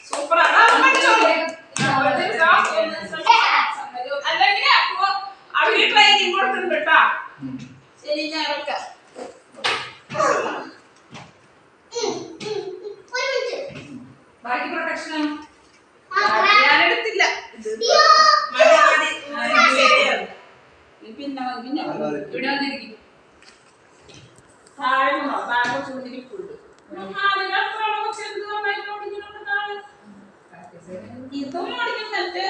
Super അല്ലെങ്കിൽ അപ്പൊ അവര് ട്രെയിനിങ് കൊടുക്കുന്നുണ്ട് കേട്ടാ. ശരി ഞാൻ ഇറക്കാം. ബാക്കി പ്രൊട്ടക്ഷനോ ഞാൻ എടുത്തില്ല. പിന്നെ ഇവിടെ വന്നിരിക്കും. താഴെ താഴെ ചൂണ്ടിരിക്കുള്ളൂ. ഇതും ഓടിക്കുന്നുണ്ട്.